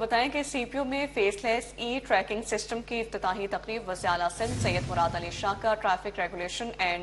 بتائیں کہ سی P U میں فیس لیس ای ٹریکنگ سسٹم کی افتتاحی تقریب وزیر اعلیٰ سندھ سید مراد علی شاہ کا ٹریفک ریگولیشن اینڈ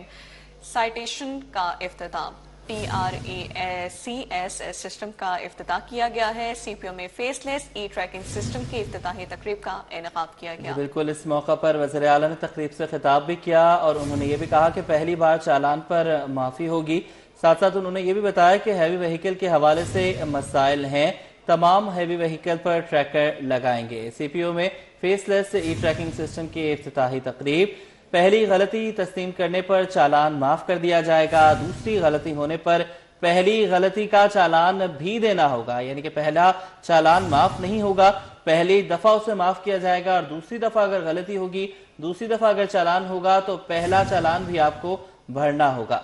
سائٹیشن کا افتتاح TRACS سسٹم کا افتتاح کیا گیا ہے۔ سی پی یو میں فیس لیس ای ٹریکنگ سسٹم کی افتتاحی تقریب کا انعقاد کیا گیا۔ بالکل، اس موقع پر وزیر اعلیٰ نے تقریب سے خطاب بھی کیا اور انہوں نے یہ بھی کہا کہ پہلی بار چالان پر معافی ہوگی۔ ساتھ ساتھ انہوں نے یہ بھی بتایا کہ ہیوی وہیکل کے حوالے سے مسائل ہیں، تمام ہیوی وہیکل پر ٹریکر لگائیں گے۔ سی پی یو میں فیس لیس ای ٹریکنگ سسٹم کی افتتاحی تقریب، پہلی غلطی تسلیم کرنے پر چالان معاف کر دیا جائے گا، دوسری غلطی ہونے پر پہلی غلطی کا چالان بھی دینا ہوگا، یعنی کہ پہلا چالان معاف نہیں ہوگا، پہلی دفعہ اسے معاف کیا جائے گا اور دوسری دفعہ اگر غلطی ہوگی، دوسری دفعہ اگر چالان ہوگا تو پہلا چالان بھی آپ کو بھرنا ہوگا۔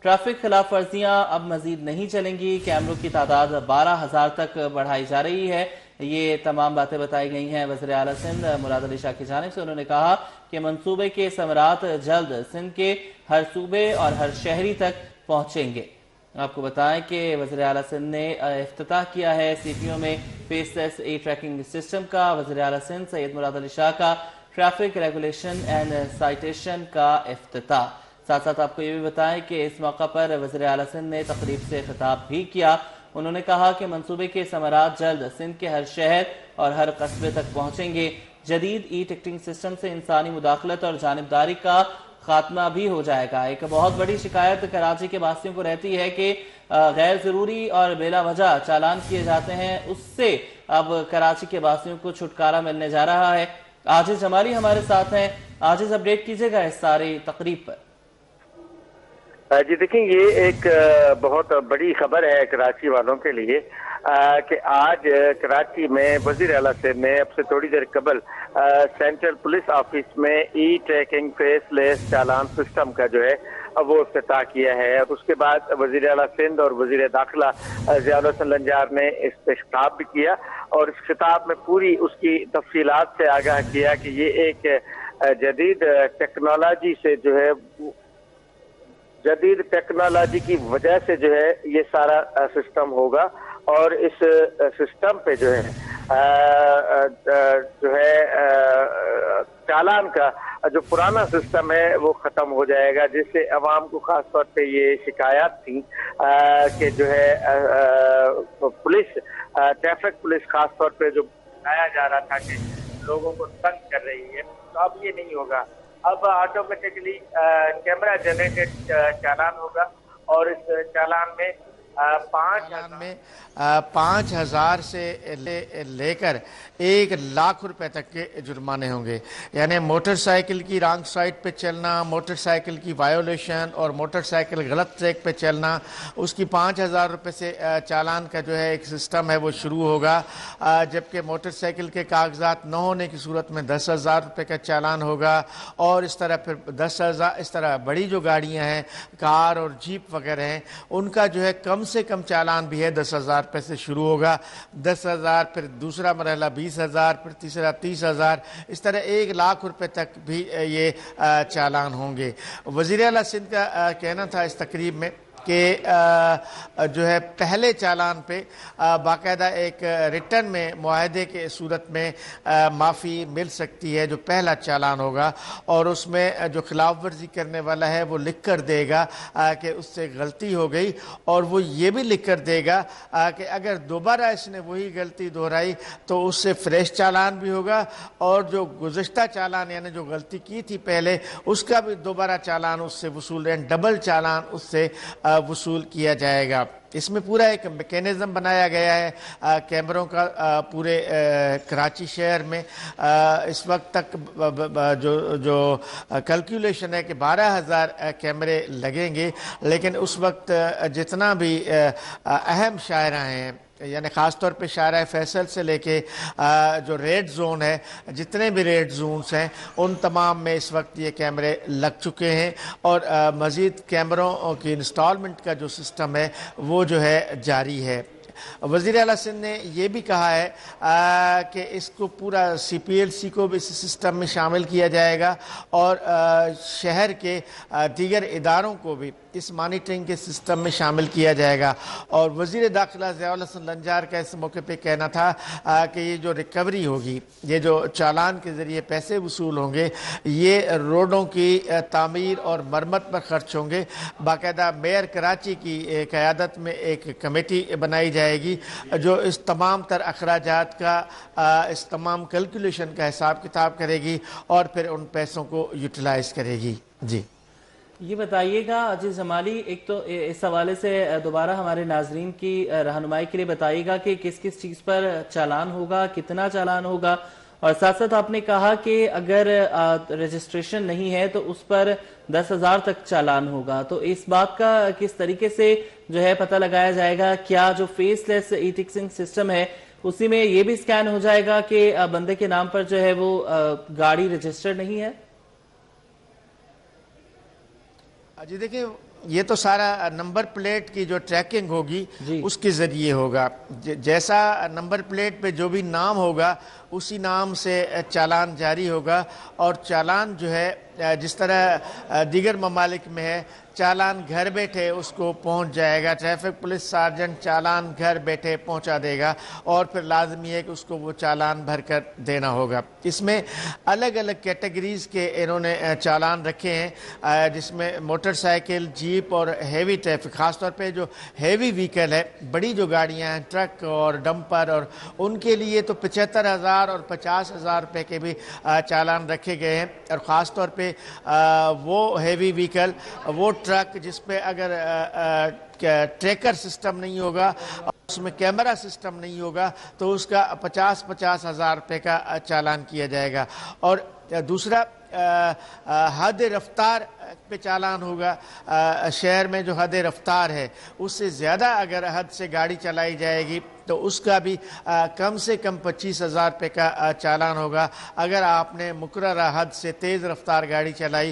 ٹریفک خلاف ورزیاں اب مزید نہیں چلیں گی، کیمروں کی تعداد 12,000 تک بڑھائی جا رہی ہے۔ یہ تمام باتیں بتائی گئی ہیں وزیر اعلیٰ سندھ مراد علی شاہ کی جانب سے۔ انہوں نے کہا کہ منصوبے کے ثمرات جلد سندھ کے ہر صوبے اور ہر شہری تک پہنچیں گے۔ آپ کو بتائیں کہ وزیر اعلیٰ سندھ نے افتتاح کیا ہے سی پی یو میں فیس لیس ای ٹریکنگ سسٹم کا، وزیر اعلیٰ سندھ سید مراد علی شاہ کا ٹریفک ریگولیشن اینڈ سائٹیشن کا افتتاح۔ ساتھ ساتھ آپ کو یہ بھی بتائیں کہ اس موقع پر وزیر اعلیٰ سندھ نے تقریب سے خطاب بھی کیا۔ انہوں نے کہا کہ منصوبے کے ثمرات جلد سندھ کے ہر شہر اور ہر قصبے تک پہنچیں گے۔ جدید ای ٹکٹنگ سسٹم سے انسانی مداخلت اور جانبداری کا خاتمہ بھی ہو جائے گا۔ ایک بہت بڑی شکایت کراچی کے باسیوں کو رہتی ہے کہ غیر ضروری اور بلا وجہ چالان کیے جاتے ہیں، اس سے اب کراچی کے باسیوں کو چھٹکارا ملنے جا رہا ہے۔ عاجز جمالی ہمارے ساتھ ہیں۔ عاجز، اپڈیٹ کیجئے گا اس ساری تقریب پر۔ جی دیکھیں، یہ ایک بہت بڑی خبر ہے کراچی والوں کے لیے کہ آج کراچی میں وزیر اعلیٰ سے نے اب سے تھوڑی دیر قبل سینٹرل پولیس آفس میں ای ٹریکنگ فیس لیس چالان سسٹم کا جو ہے وہ افتتاح کیا ہے۔ اور اس کے بعد وزیر اعلیٰ سندھ اور وزیر داخلہ ضیاء الحسن لنجار نے اس پہ خطاب بھی کیا اور اس خطاب میں پوری اس کی تفصیلات سے آگاہ کیا کہ یہ ایک جدید ٹیکنالوجی سے جو ہے جدید ٹیکنالوجی کی وجہ سے جو ہے یہ سارا سسٹم ہوگا اور اس سسٹم پہ جو ہے چالان کا جو پرانا سسٹم ہے وہ ختم ہو جائے گا، جس سے عوام کو خاص طور پہ یہ شکایات تھی کہ جو ہے پولیس ٹریفک پولیس خاص طور پہ جو بتایا جا رہا تھا کہ لوگوں کو تنگ کر رہی ہے، تو اب یہ نہیں ہوگا۔ اب آٹومیٹکلی کیمرہ جنریٹڈ چالان ہوگا اور اس چالان میں 5,000 سے لے کر 1,00,000 روپے تک کے جرمانے ہوں گے، یعنی موٹر سائیکل کی رانگ سائڈ پہ چلنا، موٹر سائیکل کی وائیولیشن اور موٹر سائیکل غلط ٹریک پہ چلنا، اس کی 5,000 روپے سے چالان کا جو ہے ایک سسٹم ہے وہ شروع ہوگا، جبکہ موٹر سائیکل کے کاغذات نہ ہونے کی صورت میں 10,000 روپے کا چالان ہوگا اور اس طرح پھر 10,000 اس طرح بڑی جو گاڑیاں ہیں کار اور جیپ وغیرہ ہیں ان کا جو ہے کم سے کم چالان بھی ہے 10,000 روپے سے شروع ہوگا، 10,000 پھر دوسرا مرحلہ 20,000 پھر تیسرا 30,000، اس طرح 1,00,000 روپے تک بھی یہ چالان ہوں گے۔ وزیر اعلیٰ سندھ کا کہنا تھا اس تقریب میں کہ جو ہے پہلے چالان پہ باقاعدہ ایک ریٹن میں معاہدے کے صورت میں معافی مل سکتی ہے، جو پہلا چالان ہوگا، اور اس میں جو خلاف ورزی کرنے والا ہے وہ لکھ کر دے گا کہ اس سے غلطی ہو گئی، اور وہ یہ بھی لکھ کر دے گا کہ اگر دوبارہ اس نے وہی غلطی دہرائی تو اس سے فریش چالان بھی ہوگا، اور جو گزشتہ چالان یعنی جو غلطی کی تھی پہلے اس کا بھی دوبارہ چالان اس سے وصول ہے، ڈبل چالان اس سے وصول کیا جائے گا۔ اس میں پورا ایک میکینزم بنایا گیا ہے کیمروں کا پورے کراچی شہر میں۔ اس وقت تک جو کیلکولیشن ہے کہ 12,000 کیمرے لگیں گے، لیکن اس وقت جتنا بھی اہم شاہراہ ہیں، یعنی خاص طور پہ شارع فیصل سے لے کے جو ریڈ زون ہے، جتنے بھی ریڈ زونز ہیں ان تمام میں اس وقت یہ کیمرے لگ چکے ہیں، اور مزید کیمروں کی انسٹالمنٹ کا جو سسٹم ہے وہ جو ہے جاری ہے۔ وزیر اعلیٰ سندھ نے یہ بھی کہا ہے کہ اس کو پورا سی پی ایل سی کو بھی اس سسٹم میں شامل کیا جائے گا، اور شہر کے دیگر اداروں کو بھی اس مانیٹرنگ کے سسٹم میں شامل کیا جائے گا. اور وزیر داخلہ ضیاء الحسن لنجار کا اس موقع پہ کہنا تھا کہ یہ جو ریکوری ہوگی، یہ جو چالان کے ذریعے پیسے وصول ہوں گے، یہ روڈوں کی تعمیر اور مرمت پر خرچ ہوں گے. باقاعدہ میئر کراچی کی قیادت میں ایک کمیٹی بنائی جائے گی جو اس تمام تر اخراجات کا، اس تمام کیلکولیشن کا حساب کتاب کرے گی اور پھر ان پیسوں کو یوٹیلائز کرے گی. جی یہ بتائیے گا عزیز جمالی، ایک تو اس حوالے سے دوبارہ ہمارے ناظرین کی رہنمائی کے لیے بتائیے گا کہ کس کس چیز پر چالان ہوگا، کتنا چالان ہوگا، اور ساتھ ساتھ آپ نے کہا کہ اگر رجسٹریشن نہیں ہے تو اس پر 10,000 تک چالان ہوگا. تو اس بات کا کس طریقے سے جو ہے پتہ لگایا جائے گا؟ کیا جو فیس لیس ای ٹکسنگ سسٹم ہے اسی میں یہ بھی سکین ہو جائے گا کہ بندے کے نام پر جو ہے وہ گاڑی رجسٹر نہیں ہے؟ جی دیکھیں، یہ تو سارا نمبر پلیٹ کی جو ٹریکنگ ہوگی اس کے ذریعے ہوگا. جیسا نمبر پلیٹ پہ جو بھی نام ہوگا اسی نام سے چالان جاری ہوگا. اور چالان جو ہے جس طرح دیگر ممالک میں ہے، چالان گھر بیٹھے اس کو پہنچ جائے گا. ٹریفک پولیس سارجنٹ چالان گھر بیٹھے پہنچا دے گا اور پھر لازمی ہے کہ اس کو وہ چالان بھر کر دینا ہوگا. اس میں الگ الگ کیٹیگریز کے انہوں نے چالان رکھے ہیں، جس میں موٹر سائیکل، جیپ اور ہیوی ٹریفک، خاص طور پہ جو ہیوی وہیکل ہے، بڑی جو گاڑیاں ہیں، ٹرک اور ڈمپر، اور ان کے لیے تو 75,000 اور 50,000 روپے کے بھی چالان رکھے گئے ہیں. اور خاص طور پہ وہ ہیوی وہیکل، وہ ٹرک جس پہ اگر ٹریکر سسٹم نہیں ہوگا، اس میں کیمرہ سسٹم نہیں ہوگا، تو اس کا 50,000 روپے کا چالان کیا جائے گا. اور دوسرا حد رفتار پہ چالان ہوگا. شہر میں جو حد رفتار ہے اس سے زیادہ اگر حد سے گاڑی چلائی جائے گی تو اس کا بھی کم سے کم 25,000 روپے کا چالان ہوگا. اگر آپ نے مقررہ حد سے تیز رفتار گاڑی چلائی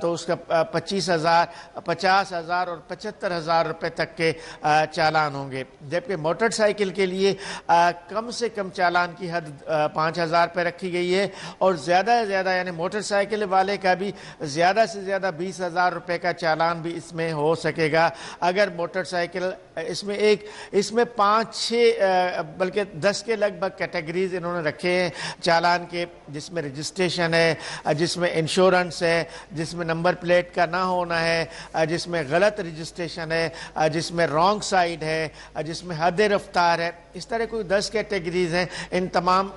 تو اس کا 25,000، 50,000 اور 75,000 روپے تک کے چالان ہوں گے. جبکہ موٹر سائیکل کے لیے کم سے کم چالان کی حد 5,000 پہ رکھی گئی ہے، اور زیادہ سے زیادہ یعنی موٹر سائیکل والے کا بھی زیادہ سے زیادہ 20,000 روپے کا چالان بھی اس میں ہو سکے گا. اگر موٹر سائیکل اس میں 5-6 بلکہ 10 کے لگ بھگ کیٹیگریز انہوں نے رکھے ہیں چالان کے، جس میں رجسٹریشن ہے، جس میں انشورنس ہے، جس میں نمبر پلیٹ کا نہ ہونا ہے، جس میں غلط رجسٹریشن ہے، جس میں رانگ سائیڈ ہے، جس میں حد رفتار ہے. اس طرح کوئی 10 کیٹیگریز ہیں. ان تمام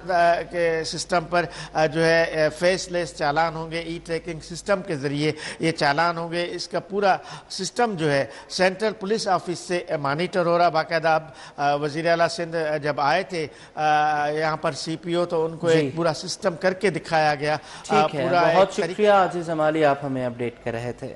کے سسٹم پر جو ہے فیس لیس چالان ہوں گے. ای ٹریکنگ سسٹم کے ذریعے یہ چالان ہوں گے. اس کا پورا سسٹم جو ہے سینٹرل پولیس آفس سے مانیٹر ہو رہا. باقاعدہ وزیر اعلیٰ سندھ جب آئے تھے یہاں پر سی پی او، تو ان کو ایک پورا سسٹم کر کے دکھایا گیا. ٹھیک ہے، بہت شکریہ عزیز جمالی، آپ ہمیں اپڈیٹ کر رہے تھے.